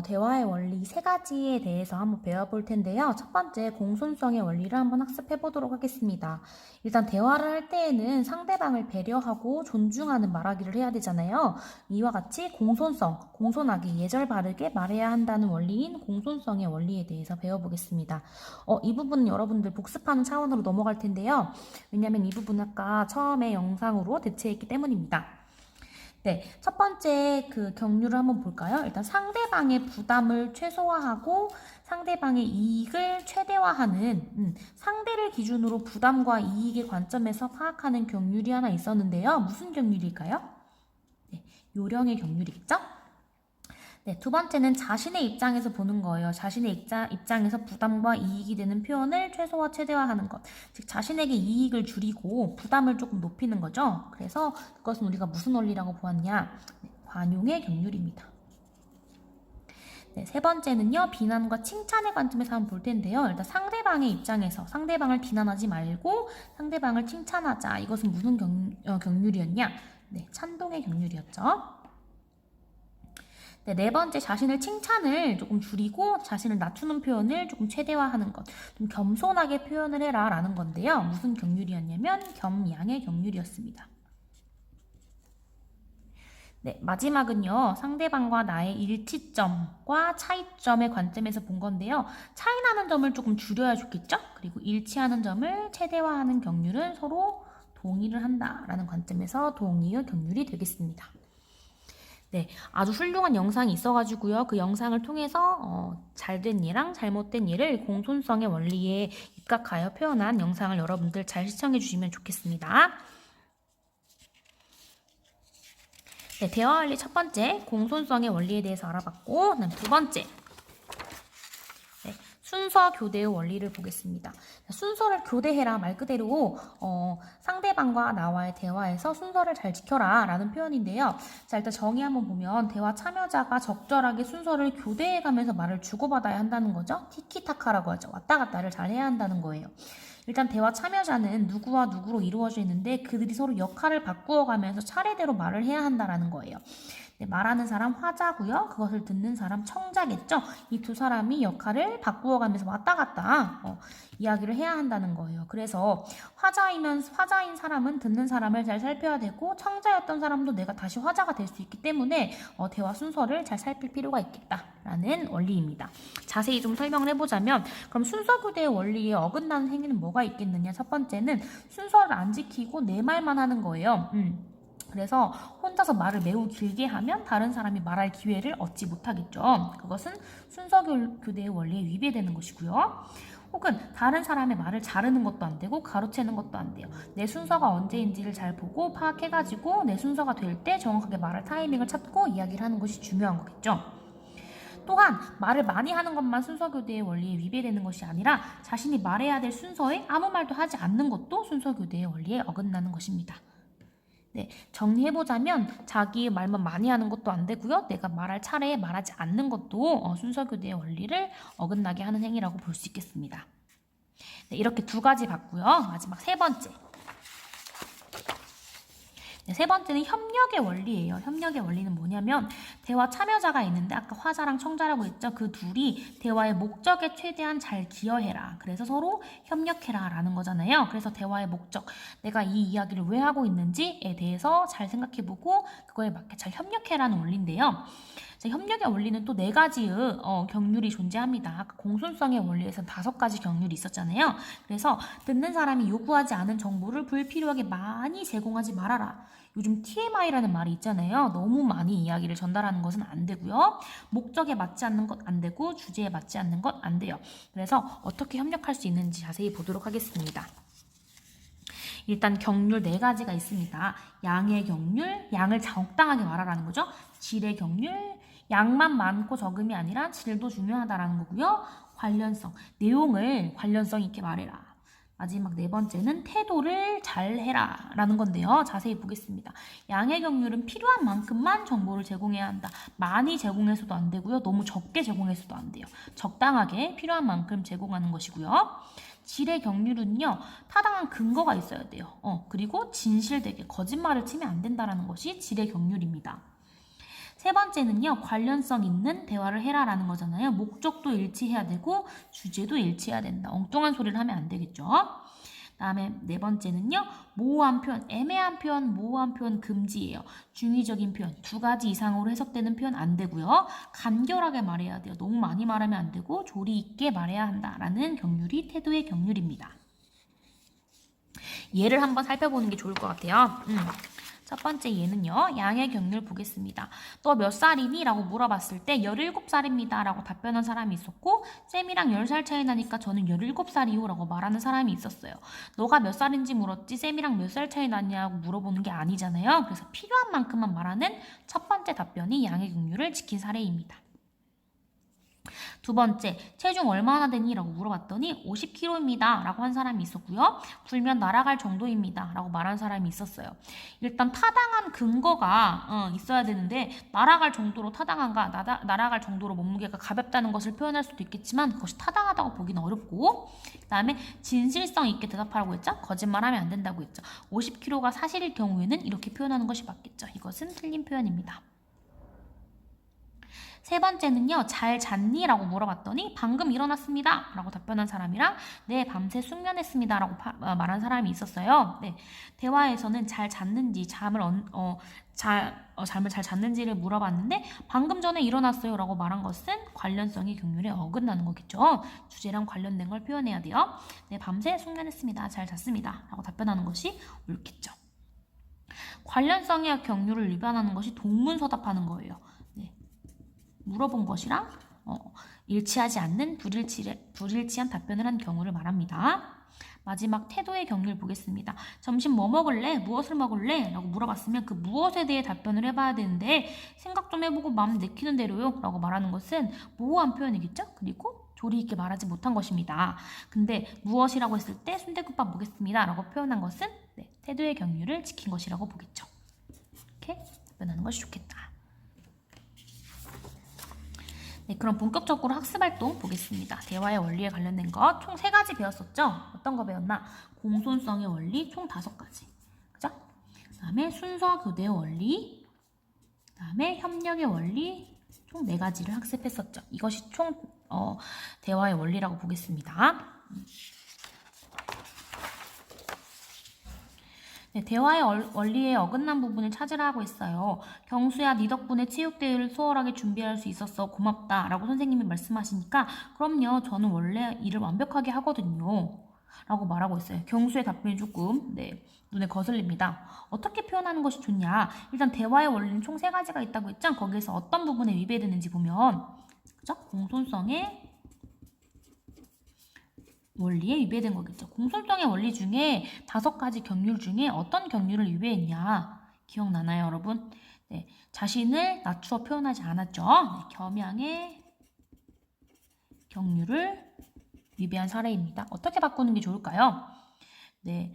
대화의 원리 세 가지에 대해서 한번 배워볼 텐데요. 첫 번째, 공손성의 원리를 한번 학습해 보도록 하겠습니다. 일단 대화를 할 때에는 상대방을 배려하고 존중하는 말하기를 해야 되잖아요. 이와 같이 공손성, 공손하게 예절 바르게 말해야 한다는 원리인 공손성의 원리에 대해서 배워보겠습니다. 이 부분은 여러분들 복습하는 차원으로 넘어갈 텐데요. 왜냐하면 이 부분은 아까 처음에 영상으로 대체했기 때문입니다. 네, 첫 번째 그 경류를 한번 볼까요? 일단 상대방의 부담을 최소화하고 상대방의 이익을 최대화하는 상대를 기준으로 부담과 이익의 관점에서 파악하는 경률이 하나 있었는데요. 무슨 경률일까요? 네, 요령의 경률이겠죠? 네, 두 번째는 자신의 입장에서 보는 거예요. 자신의 입장에서 부담과 이익이 되는 표현을 최소화, 최대화하는 것. 즉, 자신에게 이익을 줄이고 부담을 조금 높이는 거죠. 그래서 그것은 우리가 무슨 원리라고 보았냐? 네, 관용의 경률입니다. 네, 세 번째는요, 비난과 칭찬의 관점에서 한번 볼 텐데요. 일단 상대방의 입장에서 상대방을 비난하지 말고 상대방을 칭찬하자. 이것은 무슨 경률이었냐? 네, 찬동의 경률이었죠. 네 번째, 자신을 칭찬을 조금 줄이고 자신을 낮추는 표현을 조금 최대화하는 것. 좀 겸손하게 표현을 해라 라는 건데요. 무슨 경률이었냐면 겸양의 경률이었습니다. 네, 마지막은요. 상대방과 나의 일치점과 차이점의 관점에서 본 건데요. 차이 나는 점을 조금 줄여야 좋겠죠? 그리고 일치하는 점을 최대화하는 경률은 서로 동의를 한다라는 관점에서 동의의 경률이 되겠습니다. 네, 아주 훌륭한 영상이 있어가지고요. 그 영상을 통해서 잘된 예랑 잘못된 예를 공손성의 원리에 입각하여 표현한 영상을 여러분들 잘 시청해 주시면 좋겠습니다. 네, 대화 원리 첫 번째, 공손성의 원리에 대해서 알아봤고, 그다음 두 번째, 순서 교대의 원리를 보겠습니다. 순서를 교대해라 말 그대로 상대방과 나와의 대화에서 순서를 잘 지켜라 라는 표현인데요. 자, 일단 정의 한번 보면 대화 참여자가 적절하게 순서를 교대해가면서 말을 주고받아야 한다는 거죠. 티키타카라고 하죠. 왔다 갔다를 잘 해야 한다는 거예요. 일단 대화 참여자는 누구와 누구로 이루어져 있는데 그들이 서로 역할을 바꾸어가면서 차례대로 말을 해야 한다는 거예요. 네, 말하는 사람 화자고요. 그것을 듣는 사람 청자겠죠. 이 두 사람이 역할을 바꾸어가면서 왔다 갔다 이야기를 해야 한다는 거예요. 그래서 화자인 사람은 듣는 사람을 잘 살펴야 되고 청자였던 사람도 내가 다시 화자가 될 수 있기 때문에 대화 순서를 잘 살필 필요가 있겠다라는 원리입니다. 자세히 좀 설명을 해보자면 그럼 순서 교대의 원리에 어긋나는 행위는 뭐가 있겠느냐. 첫 번째는 순서를 안 지키고 내 말만 하는 거예요. 그래서 혼자서 말을 매우 길게 하면 다른 사람이 말할 기회를 얻지 못하겠죠. 그것은 순서 교대의 원리에 위배되는 것이고요. 혹은 다른 사람의 말을 자르는 것도 안 되고 가로채는 것도 안 돼요. 내 순서가 언제인지를 잘 보고 파악해가지고 내 순서가 될 때 정확하게 말할 타이밍을 찾고 이야기를 하는 것이 중요한 거겠죠. 또한 말을 많이 하는 것만 순서 교대의 원리에 위배되는 것이 아니라 자신이 말해야 될 순서에 아무 말도 하지 않는 것도 순서 교대의 원리에 어긋나는 것입니다. 네, 정리해보자면 자기의 말만 많이 하는 것도 안 되고요. 내가 말할 차례에 말하지 않는 것도 순서교대의 원리를 어긋나게 하는 행위라고 볼 수 있겠습니다. 네, 이렇게 두 가지 봤고요. 마지막 세 번째. 네, 세 번째는 협력의 원리예요. 협력의 원리는 뭐냐면 대화 참여자가 있는데 아까 화자랑 청자라고 했죠. 그 둘이 대화의 목적에 최대한 잘 기여해라. 그래서 서로 협력해라 라는 거잖아요. 그래서 대화의 목적, 내가 이 이야기를 왜 하고 있는지에 대해서 잘 생각해보고 그거에 맞게 잘 협력해라는 원리인데요. 자, 협력의 원리는 또 네 가지의 경률이 존재합니다. 아까 공손성의 원리에서는 5가지 경률이 있었잖아요. 그래서 듣는 사람이 요구하지 않은 정보를 불필요하게 많이 제공하지 말아라. 요즘 TMI라는 말이 있잖아요. 너무 많이 이야기를 전달하는 것은 안 되고요. 목적에 맞지 않는 것 안 되고 주제에 맞지 않는 것 안 돼요. 그래서 어떻게 협력할 수 있는지 자세히 보도록 하겠습니다. 일단 경률 4가지가 있습니다. 양의 경률, 양을 적당하게 말하라는 거죠. 질의 경률, 양만 많고 적음이 아니라 질도 중요하다라는 거고요. 관련성, 내용을 관련성 있게 말해라. 마지막 네 번째는 태도를 잘 해라 라는 건데요. 자세히 보겠습니다. 양의 경률은 필요한 만큼만 정보를 제공해야 한다. 많이 제공해서도 안 되고요. 너무 적게 제공해서도 안 돼요. 적당하게 필요한 만큼 제공하는 것이고요. 질의 경률은요. 타당한 근거가 있어야 돼요. 그리고 진실되게 거짓말을 치면 안 된다는 것이 질의 경률입니다. 세 번째는요, 관련성 있는 대화를 해라라는 거잖아요. 목적도 일치해야 되고 주제도 일치해야 된다. 엉뚱한 소리를 하면 안 되겠죠. 다음에 네 번째는요, 모호한 표현, 애매한 표현, 모호한 표현 금지예요. 중의적인 표현, 두 가지 이상으로 해석되는 표현 안 되고요. 간결하게 말해야 돼요. 너무 많이 말하면 안 되고 조리 있게 말해야 한다라는 경률이 태도의 경률입니다. 예를 한번 살펴보는 게 좋을 것 같아요. 첫 번째 예는요. 양의 경률 보겠습니다. 너 몇 살이니? 라고 물어봤을 때 17살입니다. 라고 답변한 사람이 있었고 쌤이랑 10살 차이 나니까 저는 17살이요. 라고 말하는 사람이 있었어요. 너가 몇 살인지 물었지 쌤이랑 몇 살 차이 나냐고 물어보는 게 아니잖아요. 그래서 필요한 만큼만 말하는 첫 번째 답변이 양의 경률을 지킨 사례입니다. 두 번째, 체중 얼마나 되니? 라고 물어봤더니 50kg입니다. 라고 한 사람이 있었고요. 굴면 날아갈 정도입니다. 라고 말한 사람이 있었어요. 일단 타당한 근거가 있어야 되는데 날아갈 정도로 타당한가? 날아갈 정도로 몸무게가 가볍다는 것을 표현할 수도 있겠지만 그것이 타당하다고 보기는 어렵고 그 다음에 진실성 있게 대답하라고 했죠? 거짓말하면 안 된다고 했죠. 50kg가 사실일 경우에는 이렇게 표현하는 것이 맞겠죠. 이것은 틀린 표현입니다. 세 번째는요. 잘 잤니? 라고 물어봤더니 방금 일어났습니다. 라고 답변한 사람이랑 네, 밤새 숙면했습니다. 라고 말한 사람이 있었어요. 네, 대화에서는 잘 잤는지 잠을 잘 잤는지를 물어봤는데 방금 전에 일어났어요. 라고 말한 것은 관련성이 경률에 어긋나는 거겠죠. 주제랑 관련된 걸 표현해야 돼요. 네, 밤새 숙면했습니다. 잘 잤습니다. 라고 답변하는 것이 옳겠죠. 관련성의 경률을 위반하는 것이 동문서답하는 거예요. 물어본 것이랑 일치하지 않는 불일치한 답변을 한 경우를 말합니다. 마지막 태도의 경률 보겠습니다. 점심 뭐 먹을래? 무엇을 먹을래? 라고 물어봤으면 그 무엇에 대해 답변을 해봐야 되는데 생각 좀 해보고 마음 내키는 대로요 라고 말하는 것은 모호한 표현이겠죠? 그리고 조리 있게 말하지 못한 것입니다. 근데 무엇이라고 했을 때 순대국밥 먹겠습니다 라고 표현한 것은 태도의 경률을 지킨 것이라고 보겠죠. 이렇게 답변하는 것이 좋겠다. 네, 그럼 본격적으로 학습활동 보겠습니다. 대화의 원리에 관련된 것 총 3가지 배웠었죠? 어떤 거 배웠나? 공손성의 원리 총 5가지. 그죠? 그 다음에 순서 교대의 원리, 그 다음에 협력의 원리 총 4가지를 학습했었죠. 이것이 총 대화의 원리라고 보겠습니다. 네, 대화의 원리에 어긋난 부분을 찾으라 하고 있어요. 경수야, 네 덕분에 체육대회를 수월하게 준비할 수 있었어. 고맙다. 라고 선생님이 말씀하시니까 그럼요, 저는 원래 일을 완벽하게 하거든요. 라고 말하고 있어요. 경수의 답변이 조금 눈에 거슬립니다. 어떻게 표현하는 것이 좋냐? 일단 대화의 원리는 총 3가지가 있다고 했죠? 거기에서 어떤 부분에 위배되는지 보면 그죠? 공손성의 원리에 위배된 거겠죠. 공손성의 원리 중에 5가지 경률 중에 어떤 경률을 위배했냐? 기억나나요, 여러분? 네, 자신을 낮추어 표현하지 않았죠. 네, 겸양의 경률을 위배한 사례입니다. 어떻게 바꾸는 게 좋을까요? 네,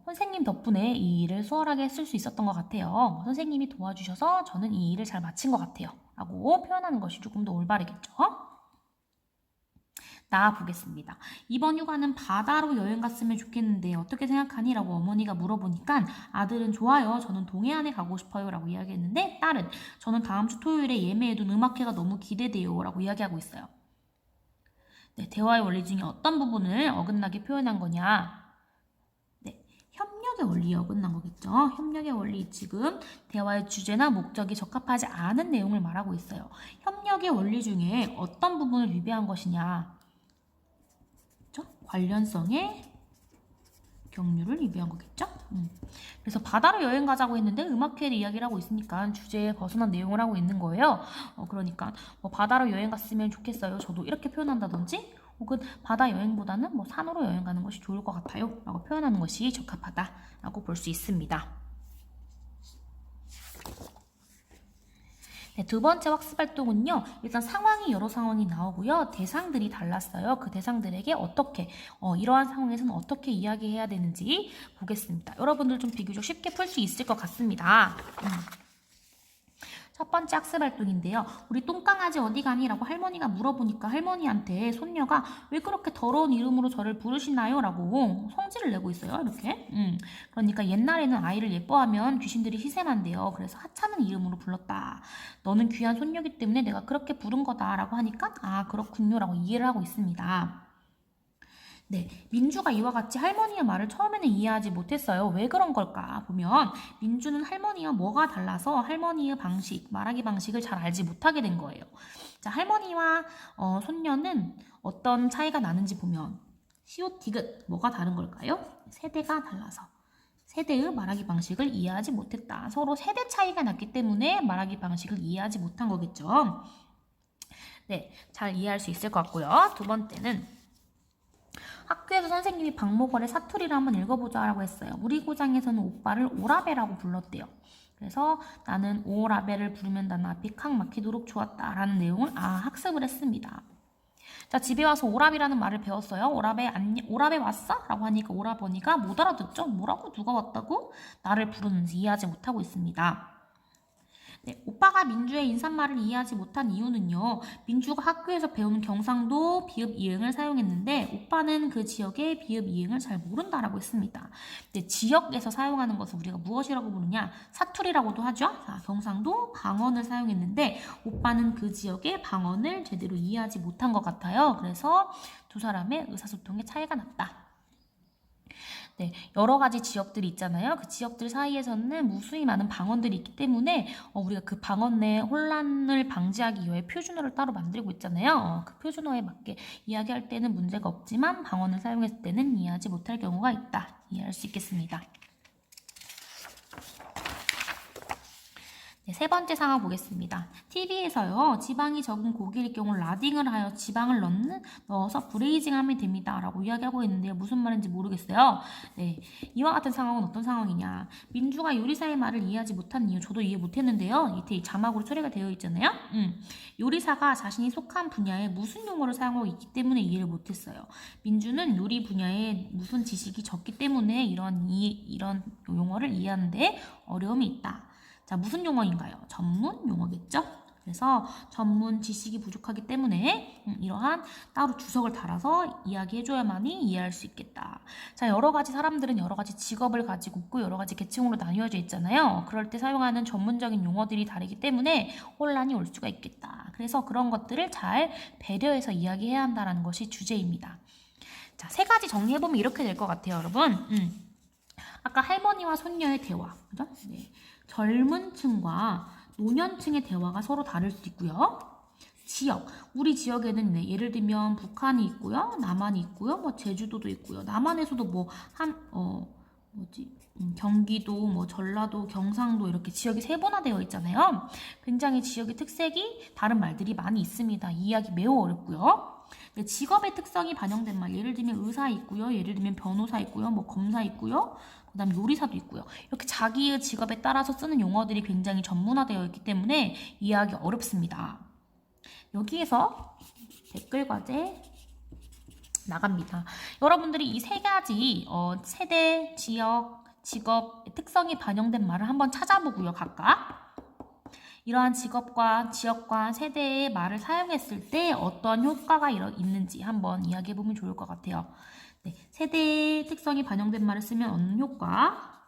선생님 덕분에 이 일을 수월하게 쓸 수 있었던 것 같아요. 선생님이 도와주셔서 저는 이 일을 잘 마친 것 같아요. 라고 표현하는 것이 조금 더 올바르겠죠. 나아보겠습니다. 이번 휴가는 바다로 여행 갔으면 좋겠는데 어떻게 생각하니? 라고 어머니가 물어보니까 아들은 좋아요. 저는 동해안에 가고 싶어요. 라고 이야기했는데 딸은 저는 다음 주 토요일에 예매해둔 음악회가 너무 기대돼요. 라고 이야기하고 있어요. 네, 대화의 원리 중에 어떤 부분을 어긋나게 표현한 거냐? 네, 협력의 원리에 어긋난 거겠죠. 협력의 원리 지금 대화의 주제나 목적이 적합하지 않은 내용을 말하고 있어요. 협력의 원리 중에 어떤 부분을 위배한 것이냐? 관련성의 경률을 위배한 거겠죠? 그래서 바다로 여행 가자고 했는데 음악회를 이야기를 하고 있으니까 주제에 벗어난 내용을 하고 있는 거예요. 그러니까 뭐 바다로 여행 갔으면 좋겠어요. 저도 이렇게 표현한다든지 혹은 바다 여행보다는 뭐 산으로 여행 가는 것이 좋을 것 같아요. 라고 표현하는 것이 적합하다라고 볼 수 있습니다. 네, 두 번째 학습활동은요. 일단 여러 상황이 나오고요. 대상들이 달랐어요. 그 대상들에게 어떻게 이러한 상황에서는 어떻게 이야기해야 되는지 보겠습니다. 여러분들 좀 비교적 쉽게 풀 수 있을 것 같습니다. 첫 번째 학습 활동인데요. 우리 똥강아지 어디 가니? 라고 할머니가 물어보니까 할머니한테 손녀가 왜 그렇게 더러운 이름으로 저를 부르시나요? 라고 성질을 내고 있어요. 이렇게. 그러니까 옛날에는 아이를 예뻐하면 귀신들이 희생한대요. 그래서 하찮은 이름으로 불렀다. 너는 귀한 손녀기 때문에 내가 그렇게 부른 거다. 라고 하니까 아 그렇군요. 라고 이해를 하고 있습니다. 네, 민주가 이와 같이 할머니의 말을 처음에는 이해하지 못했어요. 왜 그런 걸까? 보면 민주는 할머니와 뭐가 달라서 할머니의 방식, 말하기 방식을 잘 알지 못하게 된 거예요. 자, 할머니와 손녀는 어떤 차이가 나는지 보면 시옷 디귿 뭐가 다른 걸까요? 세대가 달라서 세대의 말하기 방식을 이해하지 못했다. 서로 세대 차이가 났기 때문에 말하기 방식을 이해하지 못한 거겠죠. 네, 잘 이해할 수 있을 것 같고요. 두 번째는 학교에서 선생님이 박목월의 사투리를 한번 읽어보자라고 했어요. 우리 고장에서는 오빠를 오라베라고 불렀대요. 그래서 나는 오라베를 부르면 나는 앞이 칵 막히도록 좋았다라는 내용을 학습을 했습니다. 자, 집에 와서 오라비라는 말을 배웠어요. 오라베 왔어? 라고 하니까 오라버니가 못 알아듣죠? 뭐라고? 누가 왔다고? 나를 부르는지 이해하지 못하고 있습니다. 네, 오빠가 민주의 인사말을 이해하지 못한 이유는요. 민주가 학교에서 배운 경상도 비읍 이응을 사용했는데 오빠는 그 지역의 비읍 이응을 잘 모른다라고 했습니다. 네, 지역에서 사용하는 것을 우리가 무엇이라고 부르냐? 사투리라고도 하죠. 자, 경상도 방언을 사용했는데 오빠는 그 지역의 방언을 제대로 이해하지 못한 것 같아요. 그래서 두 사람의 의사소통에 차이가 났다. 네, 여러 가지 지역들이 있잖아요. 그 지역들 사이에서는 무수히 많은 방언들이 있기 때문에 우리가 그 방언 내 혼란을 방지하기 위해 표준어를 따로 만들고 있잖아요. 그 표준어에 맞게 이야기할 때는 문제가 없지만 방언을 사용했을 때는 이해하지 못할 경우가 있다. 이해할 수 있겠습니다. 네, 세 번째 상황 보겠습니다. TV에서요. 지방이 적은 고기일 경우 라딩을 하여 지방을 넣어서 브레이징 하면 됩니다. 라고 이야기하고 있는데요. 무슨 말인지 모르겠어요. 네, 이와 같은 상황은 어떤 상황이냐. 민주가 요리사의 말을 이해하지 못한 이유 저도 이해 못했는데요. 밑에 자막으로 처리가 되어 있잖아요. 요리사가 자신이 속한 분야에 무슨 용어를 사용하고 있기 때문에 이해를 못했어요. 민주는 요리 분야에 무슨 지식이 적기 때문에 이런 용어를 이해하는데 어려움이 있다. 자, 무슨 용어인가요? 전문 용어겠죠? 그래서 전문 지식이 부족하기 때문에 이러한 따로 주석을 달아서 이야기해줘야만이 이해할 수 있겠다. 자, 여러 가지 사람들은 여러 가지 직업을 가지고 있고 여러 가지 계층으로 나뉘어져 있잖아요. 그럴 때 사용하는 전문적인 용어들이 다르기 때문에 혼란이 올 수가 있겠다. 그래서 그런 것들을 잘 배려해서 이야기해야 한다는 것이 주제입니다. 자, 세 가지 정리해보면 이렇게 될 것 같아요, 여러분. 아까 할머니와 손녀의 대화, 그죠? 네. 젊은 층과 노년층의 대화가 서로 다를 수 있고요. 지역, 우리 지역에는 네, 예를 들면 북한이 있고요, 남한이 있고요, 뭐 제주도도 있고요. 남한에서도 경기도, 뭐 전라도, 경상도 이렇게 지역이 세분화되어 있잖아요. 굉장히 지역의 특색이 다른 말들이 많이 있습니다. 이해하기 매우 어렵고요. 네, 직업의 특성이 반영된 말, 예를 들면 의사 있고요, 예를 들면 변호사 있고요, 뭐 검사 있고요. 그 다음 요리사도 있고요. 이렇게 자기의 직업에 따라서 쓰는 용어들이 굉장히 전문화되어 있기 때문에 이해하기 어렵습니다. 여기에서 댓글 과제 나갑니다. 여러분들이 이 세 가지 세대, 지역, 직업의 특성이 반영된 말을 한번 찾아보고요. 각각 이러한 직업과 지역과 세대의 말을 사용했을 때 어떤 효과가 있는지 한번 이야기해보면 좋을 것 같아요. 네, 세대의 특성이 반영된 말을 쓰면 얻는 효과,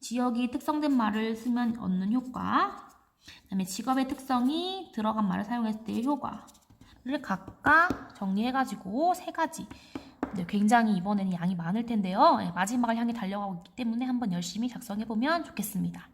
지역이 특성된 말을 쓰면 얻는 효과, 그 다음에 직업의 특성이 들어간 말을 사용했을 때의 효과를 각각 정리해가지고 세 가지. 네, 굉장히 이번에는 양이 많을 텐데요. 네, 마지막을 향해 달려가고 있기 때문에 한번 열심히 작성해보면 좋겠습니다.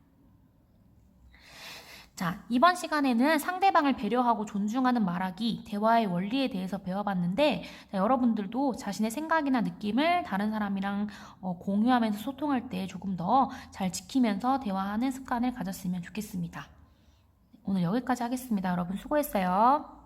자, 이번 시간에는 상대방을 배려하고 존중하는 말하기, 대화의 원리에 대해서 배워봤는데 자, 여러분들도 자신의 생각이나 느낌을 다른 사람이랑 공유하면서 소통할 때 조금 더 잘 지키면서 대화하는 습관을 가졌으면 좋겠습니다. 오늘 여기까지 하겠습니다. 여러분 수고했어요.